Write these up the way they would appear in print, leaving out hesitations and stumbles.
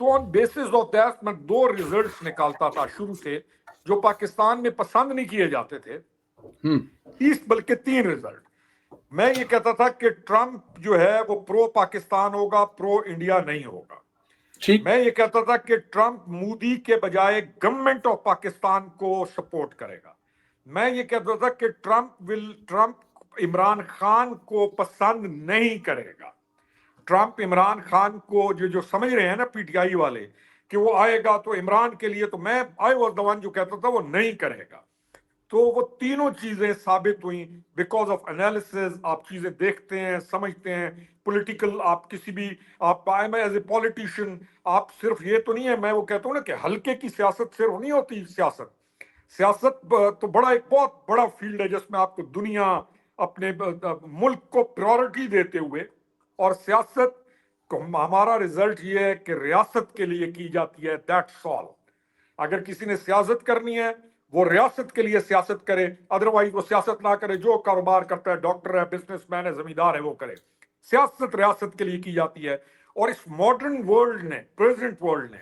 تو آن basis of that میں 2 results نکالتا تھا شروع سے جو پاکستان میں پسند نہیں کیے جاتے تھے، 30 بلکہ 3 ریزلٹ. میں یہ کہتا تھا کہ ٹرمپ جو ہے وہ پرو پاکستان ہوگا، پرو انڈیا نہیں ہوگا. میں یہ کہتا تھا کہ ٹرمپ مودی کے بجائے گورنمنٹ آف پاکستان کو سپورٹ کرے گا. میں یہ کہتا تھا کہ ٹرمپ عمران خان کو پسند نہیں کرے گا. ٹرمپ عمران خان کو جو سمجھ رہے ہیں نا پی ٹی آئی والے کہ وہ آئے گا تو عمران کے لیے، تو میں آئی واز دا ون جو کہتا تھا وہ نہیں کرے گا. تو وہ تینوں چیزیں ثابت ہوئیں بیکاز آف انالیسز. آپ چیزیں دیکھتے ہیں، سمجھتے ہیں، پولیٹیکل آپ کسی بھی آپ ایز اے پولیٹیشین آپ صرف یہ تو نہیں ہے، میں وہ کہتا ہوں نا کہ ہلکے کی سیاست صرف نہیں ہوتی. سیاست تو ایک بہت بڑا فیلڈ ہے جس میں آپ کو دنیا اپنے ملک کو پریورٹی دیتے ہوئے، اور سیاست ہمارا رزلٹ یہ ہے کہ ریاست کے لیے کی جاتی ہے. That's all. اگر کسی نے سیاست کرنی ہے وہ ریاست کے لیے سیاست کرے، ادروائز وہ سیاست نہ کرے. جو کاروبار کرتا ہے، ڈاکٹر ہے، بزنس مین ہے، زمیندار ہے، وہ کرے. سیاست ریاست کے لیے کی جاتی ہے. اور اس ماڈرن ورلڈ نے، پریزنٹ ورلڈ نے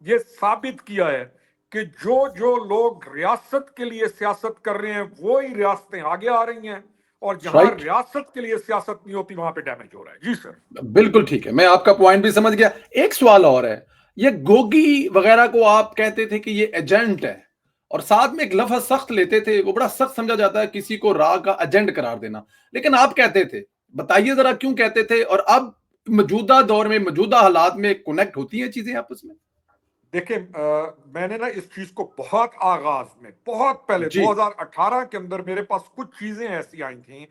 یہ ثابت کیا ہے کہ جو لوگ ریاست کے لیے سیاست کر رہے ہیں وہی ریاستیں آگے آ رہی ہیں، اور جہاں ریاست کے لیے سیاست نہیں ہوتی وہاں پہ ڈیمیج ہو رہا ہے. جی سر. بالکل ٹھیک ہے، میں آپ کا پوائنٹ بھی سمجھ گیا. ایک سوال اور ہے، یہ گوگی وغیرہ کو آپ کہتے تھے کہ یہ ایجنٹ ہے، اور ساتھ میں ایک لفظ سخت لیتے تھے، وہ بڑا سخت سمجھا جاتا ہے کسی کو راہ کا ایجنٹ قرار دینا، لیکن آپ کہتے تھے. بتائیے ذرا کیوں کہتے تھے، اور اب موجودہ دور میں، موجودہ حالات میں کنیکٹ ہوتی ہیں چیزیں آپس میں؟ دیکھیں میں نے نا اس چیز کو بہت آغاز میں، بہت پہلے 2018 کے اندر میرے پاس کچھ چیزیں ایسی آئی تھیں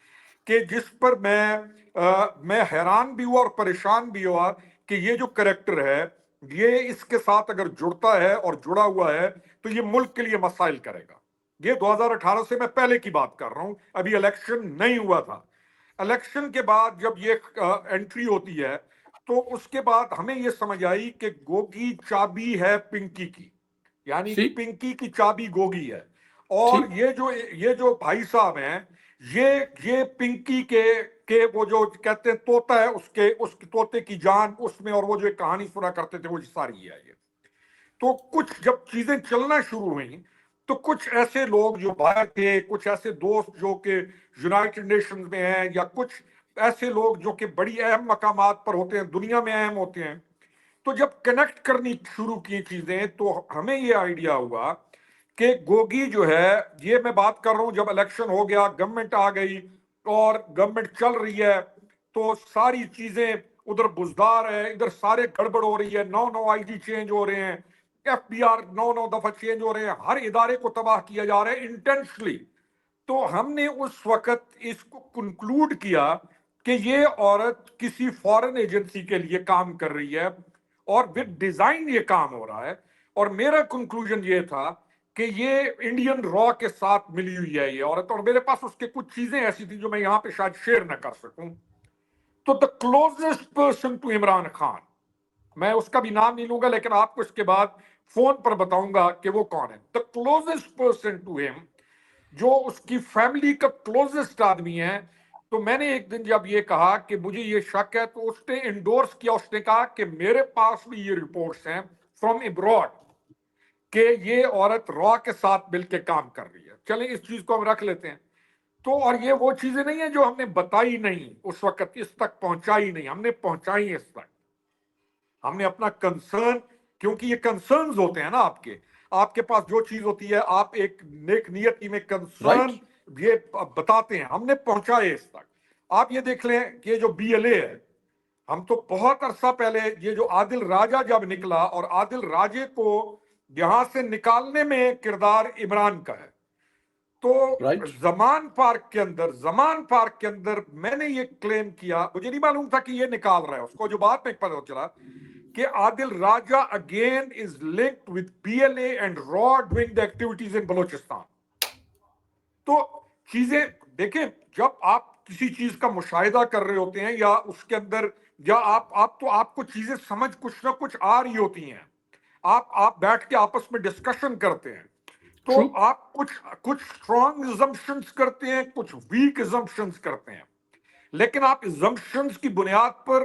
کہ جس پر میں حیران بھی ہوا اور پریشان بھی ہوا کہ یہ جو کریکٹر ہے یہ اس کے ساتھ اگر جڑتا ہے اور جڑا ہوا ہے تو یہ ملک کے لیے مسائل کرے گا. یہ 2018 سے میں پہلے کی بات کر رہا ہوں، ابھی الیکشن نہیں ہوا تھا. الیکشن کے بعد جب یہ انٹری ہوتی ہے تو اس کے بعد ہمیں یہ سمجھ آئی کہ گوگی چابی ہے پنکی کی، یعنی پنکی کی چابی گوگی ہے. اور یہ جو بھائی صاحب ہیں یہ پنکی کے وہ جو کہتے ہیں طوطا ہے، اس کے طوطے کی جان اس میں، اور وہ جو ایک کہانی سنا کرتے تھے وہ ساری ہے یہ. تو کچھ جب چیزیں چلنا شروع ہوئیں تو کچھ ایسے لوگ جو باہر تھے، کچھ ایسے دوست جو کہ یونائٹڈ نیشنز میں ہیں، یا کچھ ایسے لوگ جو کہ بڑی اہم مقامات پر ہوتے ہیں، دنیا میں اہم ہوتے ہیں، تو جب کنیکٹ کرنی شروع کی چیزیں تو ہمیں یہ آئیڈیا ہوا کہ گوگی جو ہے، یہ میں بات کر رہا ہوں جب الیکشن ہو گیا، گورنمنٹ آ گئی اور گورنمنٹ چل رہی ہے تو ساری چیزیں ادھر بزدار ہے، ادھر سارے گڑبڑ ہو رہی ہے. 9 آئی جی چینج ہو رہے ہیں، ایف بی آر 9 دفعہ چینج ہو رہے ہیں، ہر ادارے کو تباہ کیا جا رہا ہے انٹینشنلی. تو ہم نے اس وقت اس کو کنکلوڈ کیا کہ یہ عورت کسی فارن ایجنسی کے لیے کام کر رہی ہے اور ود ڈیزائن یہ کام ہو رہا ہے. اور میرا کنکلوژن یہ تھا کہ یہ انڈین را کے ساتھ ملی ہوئی ہے یہ عورت، اور میرے پاس اس کے کچھ چیزیں ایسی تھی جو میں یہاں پہ شاید شیئر نہ کر سکوں. تو the closest person to Imran Khan, میں اس کا بھی نام نہیں لوں گا لیکن آپ کو اس کے بعد فون پر بتاؤں گا کہ وہ کون ہے. دا کلوزسٹ پرسن ٹو ہم، جو اس کی فیملی کا کلوزسٹ آدمی ہے. تو میں نے ایک دن جب یہ کہا کہ مجھے یہ شک ہے تو اس نے انڈورس کیا، اس نے کہا کہ میرے پاس بھی یہ رپورٹس ہیں فرام ابراڈ کہ یہ عورت را کے ساتھ مل کے کام کر رہی ہے. چلیں اس چیز کو ہم رکھ لیتے ہیں. تو اور یہ وہ چیزیں نہیں ہیں جو ہم نے بتائی نہیں اس وقت، اس تک پہنچائی نہیں، ہم نے پہنچائی اس تک. ہم نے اپنا کنسرن، کیونکہ یہ کنسرنز ہوتے ہیں نا آپ کے پاس جو چیز ہوتی ہے آپ ایک نیک نیتی میں کنسرن یہ بتاتے ہیں، ہم نے پہنچائے اس تک. آپ یہ دیکھ لیں کہ یہ جو بی ایل اے ہے، ہم تو بہت عرصہ پہلے یہ جو عادل راجہ جب نکلا، اور عادل راجے کو یہاں سے نکالنے میں کردار عمران کا ہے. تو زمان پارک کے اندر میں نے یہ کلیم کیا، مجھے نہیں معلوم تھا کہ یہ نکال رہا ہے اس کو، جو بات میں پتہ چلا کہ Adil Raja again is linked with PLA and RAW doing the activities in Balochistan. تو چیزیں دیکھیں، جب آپ کسی چیز کا مشاہدہ کر رہے ہوتے ہیں یا اس کے اندر، یا آپ کو چیزیں سمجھ کچھ نہ کچھ آ رہی ہوتی ہیں، آپ بیٹھ کے آپس میں ڈسکشن کرتے ہیں تو آپ کچھ اسٹرانگ ایزمپشنز کرتے ہیں، کچھ ویک ایزمپشنز کرتے ہیں، لیکن آپ ایزمپشنز کی بنیاد پر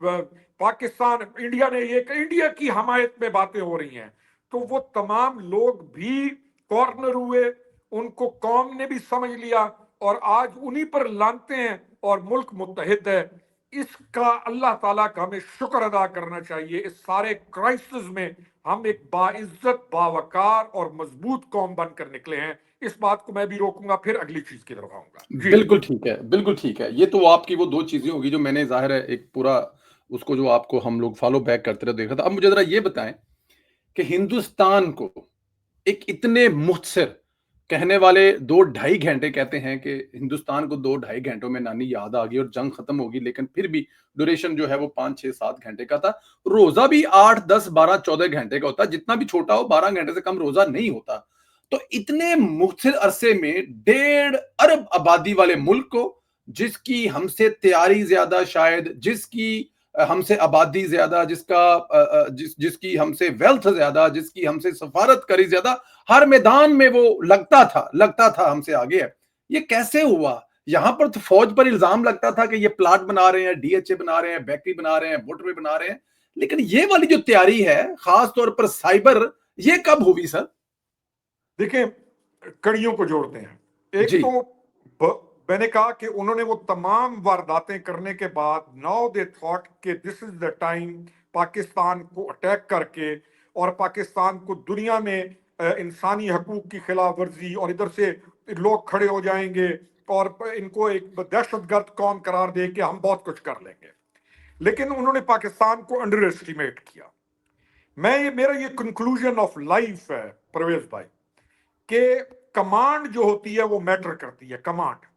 پاکستان انڈیا نے یہ انڈیا کی حمایت میں باتیں ہو رہی ہیں، تو وہ تمام لوگ بھی کارنر ہوئے، ان کو قوم نے بھی سمجھ لیا اور آج انہی پر لانتے ہیں اور ملک متحد ہے۔ اس کا اللہ تعالیٰ کا ہمیں شکر ادا کرنا چاہیے۔ اس سارے کرائسس میں ہم ایک باعزت، باوقار اور مضبوط قوم بن کر نکلے ہیں۔ اس بات کو میں بھی روکوں گا، پھر اگلی چیز کی طرف آؤں گا۔ جی بالکل ٹھیک ہے، بالکل ٹھیک ہے۔ یہ تو آپ کی وہ دو چیزیں ہوگی جو میں نے ظاہر ہے ایک پورا اس کو جو آپ کو ہم لوگ فالو بیک کرتے رہے دیکھا تھا۔ اب مجھے ذرا یہ بتائیں کہ ہندوستان کو ایک اتنے مختصر کہنے والے 2-2.5 گھنٹے کہتے ہیں کہ ہندوستان کو 2-2.5 گھنٹوں میں نانی یاد آ گئی اور جنگ ختم ہوگی، لیکن پھر بھی ڈوریشن جو ہے وہ 5-6-7 گھنٹے کا تھا۔ روزہ بھی 8-10-12-14 گھنٹے کا ہوتا ہے، جتنا بھی چھوٹا ہو 12 گھنٹے سے کم روزہ نہیں ہوتا۔ تو اتنے مختصر عرصے میں 1.5 ارب آبادی والے ملک کو، جس کی ہم سے تیاری زیادہ، شاید جس کی ہم سے آبادی زیادہ، جس کی ہم سے ویلتھ زیادہ، جس کی ہم سے سفارت کری زیادہ، ہر میدان میں وہ لگتا تھا ہم سے آگے ہے۔ یہ کیسے ہوا؟ یہاں پر تو فوج پر الزام لگتا تھا کہ یہ پلاٹ بنا رہے ہیں، ڈی ایچ اے بنا رہے ہیں، بیکری بنا رہے ہیں، موٹر وے بنا رہے ہیں، لیکن یہ والی جو تیاری ہے خاص طور پر سائبر، یہ کب ہوئی سر؟ دیکھیں، کڑیوں کو جوڑتے ہیں۔ ایک جی تو میں نے کہا کہ انہوں نے وہ تمام وارداتیں کرنے کے بعد ناؤ دے تھاٹ کہ دس از دا ٹائم پاکستان کو اٹیک کر کے اور پاکستان کو دنیا میں انسانی حقوق کی خلاف ورزی، اور ادھر سے لوگ کھڑے ہو جائیں گے اور ان کو ایک دہشت گرد قوم قرار دے کے ہم بہت کچھ کر لیں گے۔ لیکن انہوں نے پاکستان کو انڈر ایسٹیمیٹ کیا۔ میرا یہ کنکلوژن آف لائف ہے پرویز بھائی، کہ کمانڈ جو ہوتی ہے وہ میٹر کرتی ہے۔ کمانڈ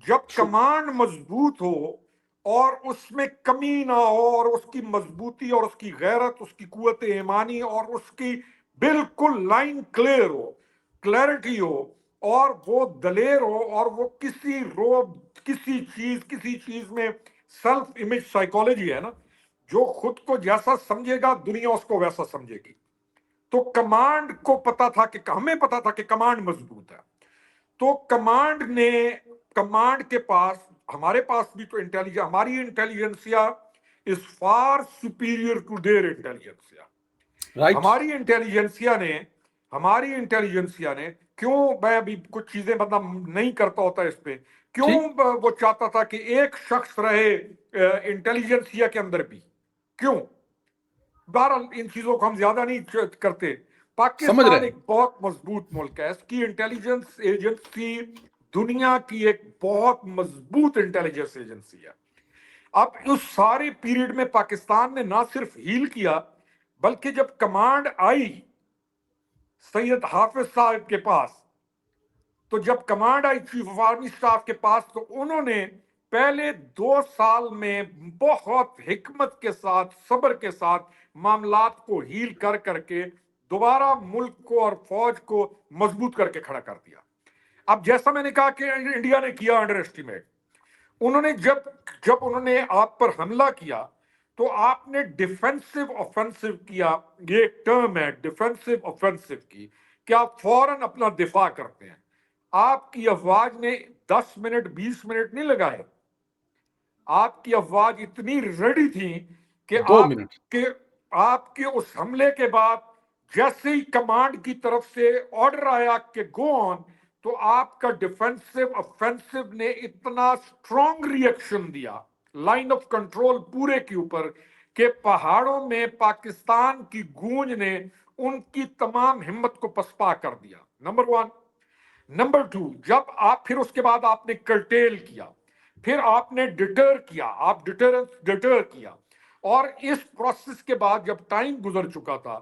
جب کمانڈ مضبوط ہو اور اس میں کمی نہ ہو، اور اس کی مضبوطی اور اس کی غیرت، اس کی قوت ایمانی اور اس کی بالکل لائن کلیئر ہو، کلیئرٹی ہو، اور وہ دلیر ہو، اور وہ کسی چیز میں سیلف امیج سائیکالوجی ہے نا، جو خود کو جیسا سمجھے گا دنیا اس کو ویسا سمجھے گی۔ تو کمانڈ کو پتا تھا کہ ہمیں پتا تھا کہ کمانڈ مضبوط ہے، تو کمانڈ کے پاس، ہمارے پاس بھی تو انٹیلیجنس، ہماری intelligentsia is far superior to their intelligentsia. Right. ہماری انٹیلیجنسیا نے کیوں، میں ابھی کچھ چیزیں مطلب نہیں کرتا ہوتا اس پہ، کیوں ٹھیک، وہ چاہتا تھا کہ ایک شخص رہے انٹیلیجنسیا کے اندر بھی، کیوں؟ بہرحال ان چیزوں کو ہم زیادہ نہیں کرتے۔ سمجھ رہے پاکستان ہیں۔ ایک بہت مضبوط ملک ہے، اس کی انٹیلیجنس ایجنسی دنیا کی ایک بہت مضبوط انٹیلیجنس ایجنسی ہے۔ اب اس سارے پیریڈ میں پاکستان نے نہ صرف ہیل کیا، بلکہ جب کمانڈ آئی سید حافظ صاحب کے پاس، تو جب command I chief of army staff کے پاس، تو انہوں نے پہلے 2 سال میں بہت حکمت کے ساتھ، صبر کے ساتھ معاملات کو ہیل کر کے دوبارہ ملک کو اور فوج کو مضبوط کر کے کھڑا کر دیا۔ اب جیسا میں نے کہا کہ انڈیا نے کیا انڈر ایسٹیمیٹ، انہوں نے جب انہوں نے آپ پر حملہ کیا تو آپ نے ڈیفینسو آفینسو کیا، یہ ایک ٹرم ہے ڈیفینسو آفینسو کی، کہ آپ فوراً اپنا دفاع کرتے ہیں۔ آپ کی افواج نے 10 منٹ 20 منٹ نہیں لگائے، آپ کی افواج اتنی ریڈی تھی کہ 2 منٹ۔ آپ کے اس حملے کے بعد جیسے ہی کمانڈ کی طرف سے آرڈر آیا کہ گو آن، تو آپ کا ڈیفینسو آفینسو نے اتنا اسٹرانگ ری ایکشن دیا لائن آف کنٹرول پورے کے اوپر، کہ پہاڑوں میں پاکستان کی گونج نے ان کی تمام ہمت کو پسپا کر دیا۔ نمبر 1۔ نمبر 2، جب آپ پھر اس کے بعد آپ نے کرٹیل کیا، پھر آپ نے ڈیٹر کیا، آپ ڈیٹر کیا، اور اس پروسیس کے بعد جب ٹائم گزر چکا تھا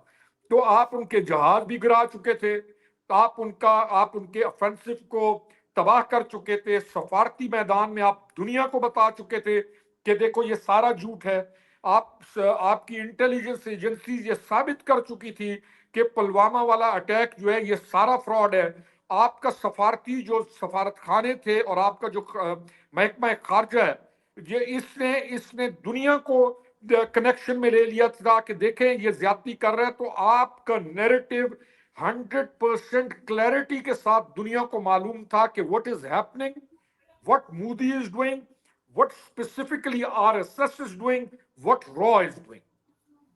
تو آپ ان کے جہاز بھی گرا چکے تھے، آپ ان کے افینسو کو تباہ کر چکے تھے، سفارتی میدان میں آپ دنیا کو بتا چکے تھے کہ دیکھو یہ سارا جھوٹ ہے۔ آپ کی انٹیلیجنس ایجنسیز یہ ثابت کر چکی تھی کہ پلوامہ والا اٹیک جو ہے یہ سارا فراڈ ہے۔ آپ کا سفارتی جو سفارت خانے تھے اور آپ کا جو محکمہ خارجہ ہے، یہ اس نے دنیا کو کنیکشن میں لے لیا تھا کہ دیکھیں یہ زیادتی کر رہا ہے۔ تو آپ کا نیریٹو 100% کلیئرٹی کے ساتھ دنیا کو معلوم تھا کہ what is happening, what Modi is doing, what specifically RSS is doing, what RAW is doing.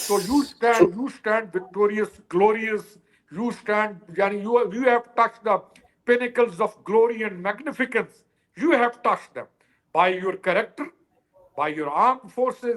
So you stand victorious, glorious, you stand, yani you have touched the pinnacles of glory and magnificence. You have touched them by your character, by your armed forces,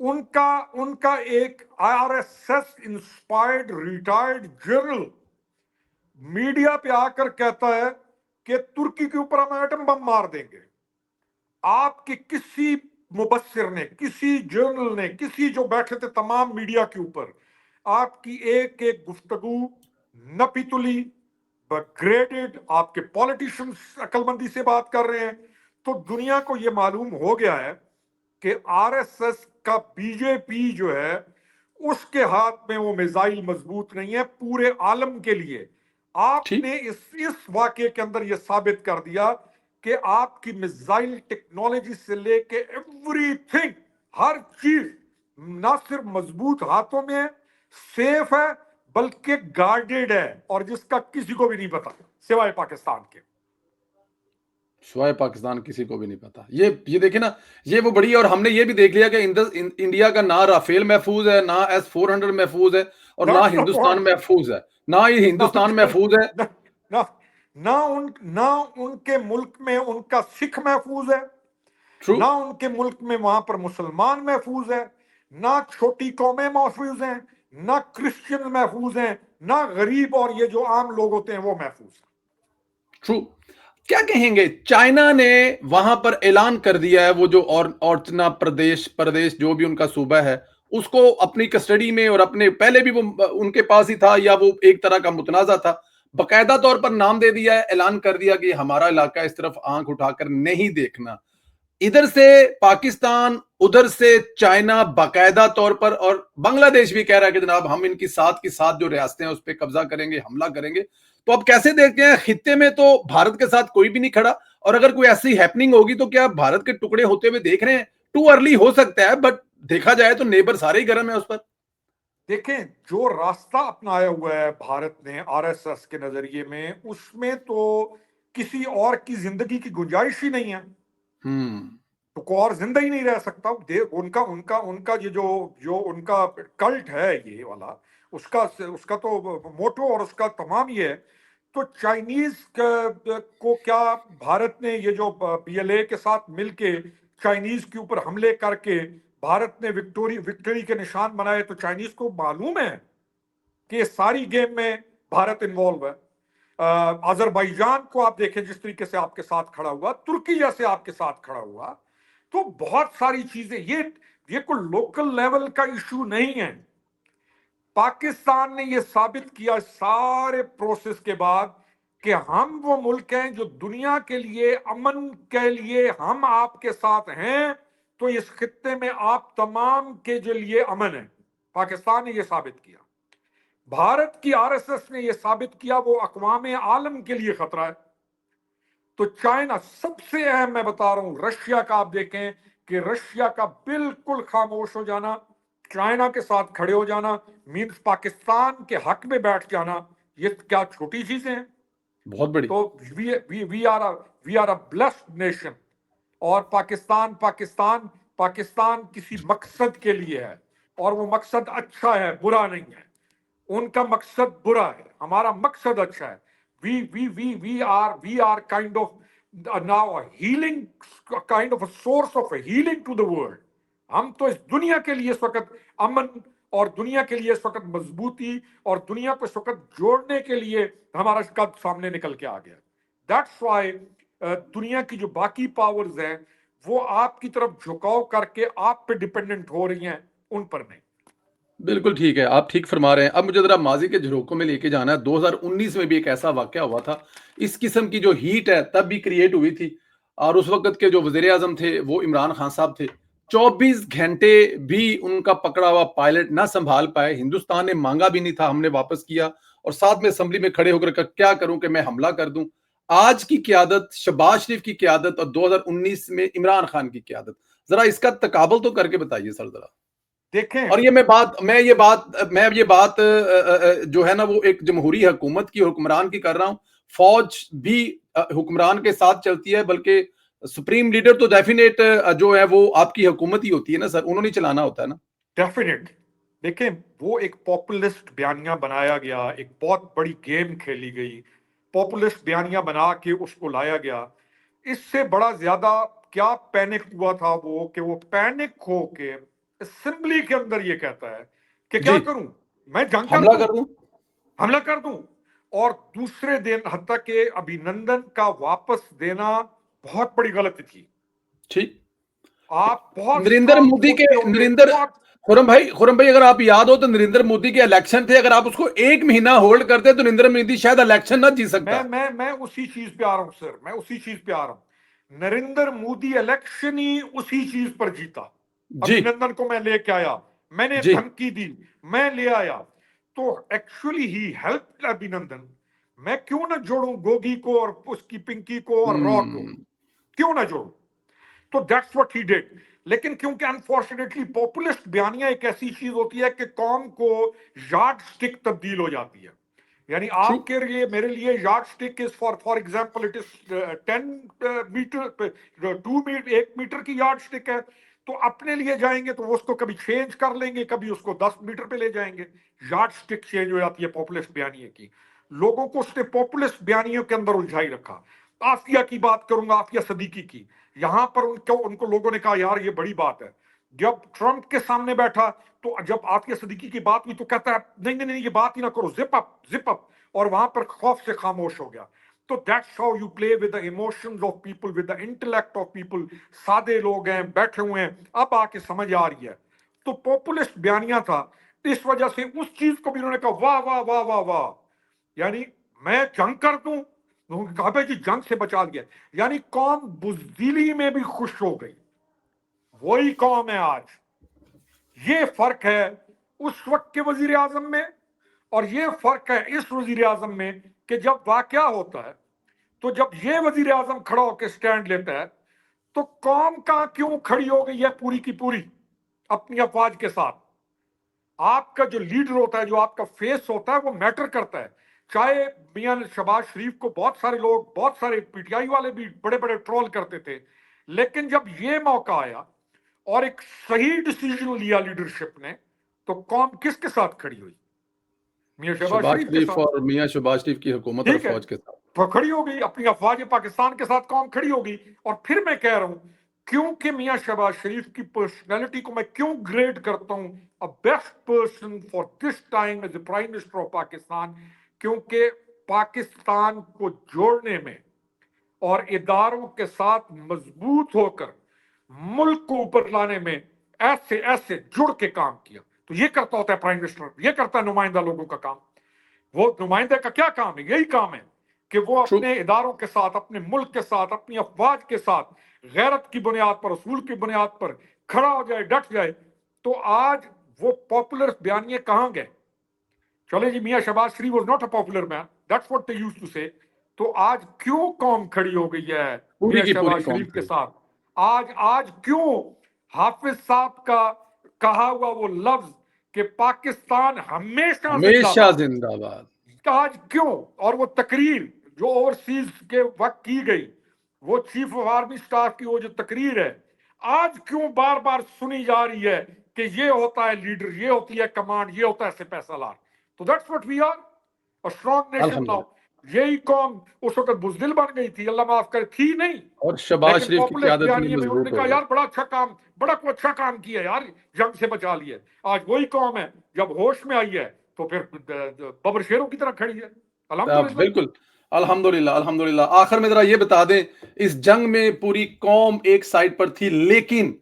ان کا ایک RSS inspired retired general media پہ آ کر کہتا ہے کہ ترکی کے اوپر ہم ایٹم بم مار دیں گے. آپ کے کسی مبصر نے، کسی جرنل نے، کسی جو بیٹھے تھے تمام میڈیا کے اوپر، آپ کی ایک ایک گفتگو نپی تلی گریڈڈ، آپ کے پولیٹیشنز عقل مندی سے بات کر رہے ہیں. تو دنیا کو یہ معلوم ہو گیا ہے کہ RSS کا BJP جو ہے اس کے ہاتھ میں وہ میزائل مضبوط نہیں ہے پورے عالم کے لیے. آپ ٹھیک. نے اس واقعے کے اندر یہ ثابت کر دیا کہ آپ کی میزائل ٹیکنالوجی سے لے کے ایوری تھنگ، ہر چیز نہ صرف مضبوط ہاتھوں میں ہے، سیف ہے، بلکہ گارڈیڈ ہے، اور جس کا کسی کو بھی نہیں پتا سوائے پاکستان کے. سوائے پاکستان کسی کو بھی نہیں پتا. یہ دیکھیں نا، یہ وہ بڑی. اور ہم نے یہ بھی دیکھ لیا کہ انڈیا کا نہ رافیل محفوظ ہے، نہ S-400 محفوظ ہے، اور نہ That's the ہندوستان point. محفوظ ہے. نہ ہی ہندوستان محفوظ ہے. نہ نہ ان کے ملک میں ان کا سکھ محفوظ ہے، ٹرو. نہ ان کے ملک میں وہاں پر مسلمان محفوظ ہے، نہ چھوٹی قومیں محفوظ ہیں، نہ کرسچن محفوظ ہیں، نہ غریب اور یہ جو عام لوگ ہوتے ہیں وہ محفوظ ہیں. ٹرو. کیا کہیں گے؟ چائنا نے وہاں پر اعلان کر دیا ہے، وہ جو اورچنا پردیش جو بھی ان کا صوبہ ہے، اس کو اپنی کسٹڈی میں، اور اپنے پہلے بھی وہ ان کے پاس ہی تھا، یا وہ ایک طرح کا متنازع تھا، باقاعدہ طور پر نام دے دیا ہے، اعلان کر دیا کہ ہمارا علاقہ اس طرف آنکھ اٹھا کر نہیں دیکھنا. ادھر سے پاکستان، ادھر سے چائنا باقاعدہ طور پر، اور بنگلہ دیش بھی کہہ رہا ہے کہ جناب ہم ان کی ساتھ جو ریاستیں ہیں اس پہ قبضہ کریں گے، حملہ کریں گے. تو اب کیسے دیکھتے ہیں؟ خطے میں تو بھارت کے ساتھ کوئی بھی نہیں کھڑا، اور اگر کوئی ایسی ہیپننگ ہوگی تو کیا بھارت کے ٹکڑے ہوتے ہوئے دیکھ رہے ہیں؟ ٹو ارلی ہو سکتا ہے، بٹ دیکھا جائے تو نیبر سارے ہی گرم ہے اس پر. دیکھیں جو راستہ اپنایا ہوا ہے بھارت نے RSS کے نظریے میں، اس میں تو کسی اور کی زندگی کی گنجائش ہی نہیں ہے. تو کوئی اور زندہ ہی نہیں رہ سکتا. ان کا یہ جو ان کا کلٹ ہے یہ والا، اس کا تو موٹو اور اس کا تمام یہ ہے. تو چائنیز کو کیا بھارت نے یہ جو PLA کے ساتھ مل کے چائنیز کے اوپر حملے کر کے بھارت نے وکٹری کے نشان بنائے، تو چائنیز کو معلوم ہے کہ ساری گیم میں بھارت انوالو ہے. آذربائیجان کو آپ دیکھیں جس طریقے سے آپ کے ساتھ کھڑا ہوا، ترکی جیسے آپ کے ساتھ کھڑا ہوا. تو بہت ساری چیزیں، یہ کوئی لوکل لیول کا ایشو نہیں ہے. پاکستان نے یہ ثابت کیا سارے پروسیس کے بعد کہ ہم وہ ملک ہیں جو دنیا کے لیے امن کے لیے ہم آپ کے ساتھ ہیں، تو اس خطے میں آپ تمام کے لیے امن ہے. پاکستان نے یہ ثابت کیا. بھارت کی RSS نے یہ ثابت کیا وہ اقوام عالم کے لیے خطرہ ہے. تو چائنا سب سے اہم، میں بتا رہا ہوں، رشیا کا آپ دیکھیں کہ رشیا کا بالکل خاموش ہو جانا، چائنا کے ساتھ کھڑے ہو جانا، مینس پاکستان کے حق میں بیٹھ جانا، یہ کیا چھوٹی چیزیں ہیں؟ بہت بڑی. تو we are a blessed nation. اور پاکستان کسی مقصد کے لیے ہے، اور وہ مقصد اچھا ہے، برا نہیں ہے. ان کا مقصد برا ہے، ہمارا مقصد اچھا ہے. we are kind of now a healing kind of a source of healing to the world. ہم تو اس دنیا کے لیے اس وقت امن، اور دنیا کے لیے اس وقت مضبوطی، اور دنیا کو اس وقت جوڑنے کے لیے ہمارا قد سامنے نکل کے آ گیا. That's why دنیا کی جو باقی پاورز ہیں وہ آپ کی طرف جھکاؤ کر کے آپ پہ ڈیپینڈنٹ ہو رہی ہیں، ان پر نہیں. بالکل ٹھیک ہے، آپ ٹھیک فرما رہے ہیں. اب مجھے ذرا ماضی کے جھروکوں میں لے کے جانا ہے. 2019 میں بھی ایک ایسا واقعہ ہوا تھا. اس قسم کی جو ہیٹ ہے تب بھی کریٹ ہوئی تھی، اور اس وقت کے جو وزیر اعظم تھے وہ عمران خان صاحب تھے. 24 گھنٹے بھی ان کا پکڑا ہوا پائلٹ نہ سنبھال پائے. ہندوستان نے مانگا بھی نہیں تھا، ہم نے واپس کیا، اور ساتھ میں اسمبلی میں کھڑے ہو کر کیا کروں کہ میں حملہ کر دوں. آج کی قیادت، شہباز شریف کی قیادت، اور 2019 میں عمران خان کی قیادت، ذرا اس کا تقابل تو کر کے بتائیے سر ذرا. دیکھیں اور میں یہ بات جو ہے نا وہ ایک جمہوری حکومت کی، حکمران کی کر رہا ہوں. فوج بھی حکمران کے ساتھ چلتی ہے، بلکہ سپریم لیڈر تو ڈیفینیٹ جو ہے وہ آپ کی حکومت ہی ہوتی ہے نا سر، انہوں نے چلانا ہوتا ہے نا. ڈیفینیٹ. دیکھیں وہ ایک پاپولسٹ بیانیہ بنایا گیا، ایک بہت بڑی گیم کھیلی گئی، پاپولسٹ بیانیہ بنا کے اس کو لایا گیا. اس سے بڑا زیادہ کیا پینک ہوا تھا وہ، کہ وہ پینک ہو کے اسمبلی کے اندر یہ کہتا ہے کہ جی کیا کروں میں جنگ کر حملہ دوں کر دوں. حملہ کر دوں. اور دوسرے دن حتیٰ کہ ابھینندن کا واپس دینا بہت بڑی غلطی تھی. ٹھیک. آپ بہت نریندر اسٹرانگ مودی کے سوچتے ہوں گے نریندر بہت. خرم بھائی اگر آپ یاد ہو تو نریندر مودی کے الیکشن تھے, اگر آپ اس کو 1 مہینہ ہولڈ کرتے تو نریندر مودی شاید الیکشن نہ جیت سکتا. میں اسی چیز پہ آ رہا ہوں سر, میں اسی چیز پہ آ رہا ہوں. نریندر مودی الیکشن ہی اسی چیز پر جیتا. جی ابھینندن کو میں لے کے آیا, میں نے جی دھمکی دی, میں لے آیا. تو ایکچولی ہی ہیلپ ابھینندن. میں کیوں نہ جوڑوں گوگی کو اور اس کی پنکی کو اور را کو, کیوں نہ جوڑوں. تو دیٹس واٹ ہی ڈیڈ. لیکن کیونکہ انفارچونیٹلی پاپولسٹ بیانیاں ایک ایسی چیز ہوتی ہے کہ قوم کو یارڈ سٹک تبدیل ہو جاتی ہے. یعنی ٹرو. آپ کے لیے میرے لیے yardstick is for example it is 10 metre 2 metre 1 metre کی یارڈ سٹک ہے. تو اپنے لیے جائیں گے تو اس کو کبھی چینج کر لیں گے, کبھی اس کو 10 میٹر پہ لے جائیں گے. یارڈ سٹک چینج ہو جاتی ہے پاپولسٹ بیانیے کی. لوگوں کو اس نے پاپولسٹ بیانیوں کے اندر الجھائی رکھا. آفیہ کی بات کروں گا, آفیہ صدیقی کی. یہاں پر ان کو لوگوں نے کہا یار یہ بڑی بات ہے. جب ٹرمپ کے سامنے بیٹھا تو جب آفیہ صدیقی کی بات ہوئی تو کہتا ہے نہیں نہیں نہیں یہ بات ہی نہ کرو, زپ اپ. اور وہاں پر خوف سے خاموش ہو گیا. تو that's how you play with the emotions of people, with the intellect of people. سادے لوگ ہیں, بیٹھے ہوئے ہیں, اب آ کے سمجھ آ رہی ہے. تو پاپولسٹ بیانیہ تھا, اس وجہ سے اس چیز کو بھی انہوں نے کہا واہ واہ واہ واہ واہ, یعنی میں جنگ کر دوں. کہا بھائی جی جنگ سے بچا لیا. یعنی قوم بزدلی میں بھی خوش ہو گئی. وہی قوم ہے آج. یہ فرق ہے اس وقت کے وزیر اعظم میں, اور یہ فرق ہے اس وزیر اعظم میں کہ جب واقعہ ہوتا ہے تو جب یہ وزیر اعظم کھڑا ہو کے سٹینڈ لیتا ہے تو قوم کہاں کیوں کھڑی ہو گئی ہے پوری کی پوری اپنی افواج کے ساتھ. آپ کا جو لیڈر ہوتا ہے, جو آپ کا فیس ہوتا ہے, وہ میٹر کرتا ہے. چاہے میاں شہباز شریف کو بہت سارے لوگ, بہت سارے پی ٹی آئی والے بھی بڑے بڑے ٹرول کرتے تھے, لیکن جب یہ موقع آیا اور ایک صحیح ڈیسیجن لیا لیڈرشپ نے, تو قوم کس کے ساتھ کھڑی ہوئی؟ میاں شہباز شہباز شریف کے شریف ساتھ. اور میاں شہباز شریف کی حکومت اور ٹھیک ہے, فوج کے ساتھ. تو کھڑی ہو گئی اپنی افواج پاکستان کے ساتھ, قوم کھڑی ہو گئی. اور پھر میں کہہ رہا ہوں کیونکہ میاں شہباز شریف کی پرسنالٹی کو میں کیوں گریڈ کرتا ہوں best person for this time as a prime minister of Pakistan, کیونکہ پاکستان کو جوڑنے میں اور اداروں کے ساتھ مضبوط ہو کر ملک کو اوپر لانے میں ایسے ایسے جڑ کے کام کیا. تو یہ کرتا ہوتا ہے پرائم منسٹر, یہ کرتا ہے نمائندہ لوگوں کا کام. وہ نمائندے کا کیا کام ہے؟ یہی کام ہے کہ وہ ٹرو. اپنے اداروں کے ساتھ, اپنے ملک کے ساتھ, اپنی افواج کے ساتھ غیرت کی بنیاد پر, اصول کی بنیاد پر کھڑا ہو جائے, ڈٹ جائے. تو آج وہ پاپولر بیانیے کہاں گئے؟ چلے جی Mian Shehbaz Sharif was not a popular man, that's what they used to say. تو آج کیوں قوم کھڑی ہو گئی ہے پوری میاں کی پوری شہباز قوم شریف کے کھڑی. ساتھ؟ آج کیوں حافظ صاحب کا کہا ہوا وہ لفظ کہ پاکستان ہمیشہ زندہ ہمیشہ باد, زندہ باد. آج کیوں؟ اور وہ تقریر جو اوورسیز کے وقت کی گئی, وہ چیف آف آرمی سٹاف کی وہ جو تقریر ہے, آج کیوں بار بار سنی جا رہی ہے کہ یہ ہوتا ہے لیڈر, یہ ہوتی ہے کمانڈ, یہ ہوتا ہے سپہ سالار. تو that's what we are, a strong nation now. الحمدللہ. یہی قوم اس وقت بزدل بن گئی تھی, اللہ معاف کرے, تھی نہیں. اور شہباز لیکن شریف کی پاپولر قیادت میں بیانیے میں انہوں نے مضبوط کہا ہو گئی. یار بڑا اچھا کام کیا یار, جنگ سے بچا لیا. آج وہی قوم ہے جب ہوش میں آئی ہے تو پھر ببر شیروں کی طرح کھڑی ہے. الحمدللہ. بالکل الحمدللہ الحمدللہ. آخر میں ذرا یہ بتا دیں, اس جنگ میں پوری قوم ایک سائڈ پر تھی, لیکن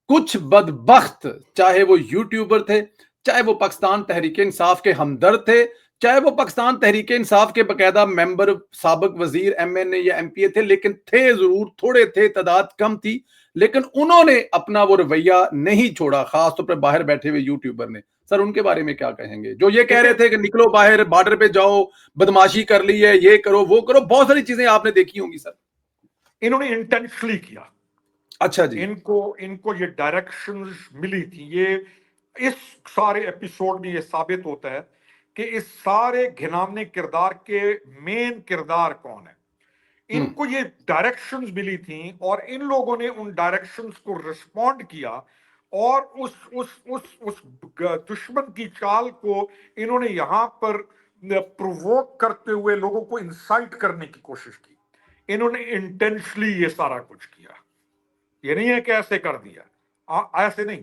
کچھ بدبخت, چاہے وہ یوٹیوبر تھے, چاہے وہ پاکستان تحریک انصاف کے ہمدرد تھے, چاہے وہ پاکستان تحریک انصاف کے باقاعدہ ممبر, سابق وزیر, ایم این اے یا ایم پی اے تھے, لیکن تھے ضرور, تھوڑے تھے, تعداد کم تھی, لیکن انہوں نے اپنا وہ رویہ نہیں چھوڑا, خاص طور پر باہر بیٹھے ہوئے یوٹیوبر نے. سر ان کے بارے میں کیا کہیں گے, جو یہ کہہ رہے تھے کہ نکلو باہر, بارڈر پہ جاؤ, بدماشی کر لی ہے, یہ کرو وہ کرو, بہت ساری چیزیں آپ نے دیکھی ہوں گی سر. انہوں نے انٹینشنلی کیا. اچھا جی. ان کو یہ ڈائریکشنز ملی تھی. یہ اس سارے ایپیسوڈ میں یہ ثابت ہوتا ہے کہ اس سارے گھناونے کردار کے مین کردار کون ہے. ان کو یہ ڈائریکشنز ملی تھیں اور ان لوگوں نے ان ڈائریکشنز کو رسپونڈ کیا, اور اس دشمن کی چال کو انہوں نے یہاں پر پرووک کرتے ہوئے لوگوں کو انسائٹ کرنے کی کوشش کی. انہوں نے انٹینشنلی یہ سارا کچھ کیا. یہ نہیں ہے کہ ایسے کر دیا, ایسے نہیں.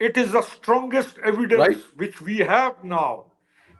It is the strongest evidence Right. which we have now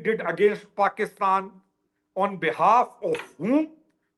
did against Pakistan on behalf of whom,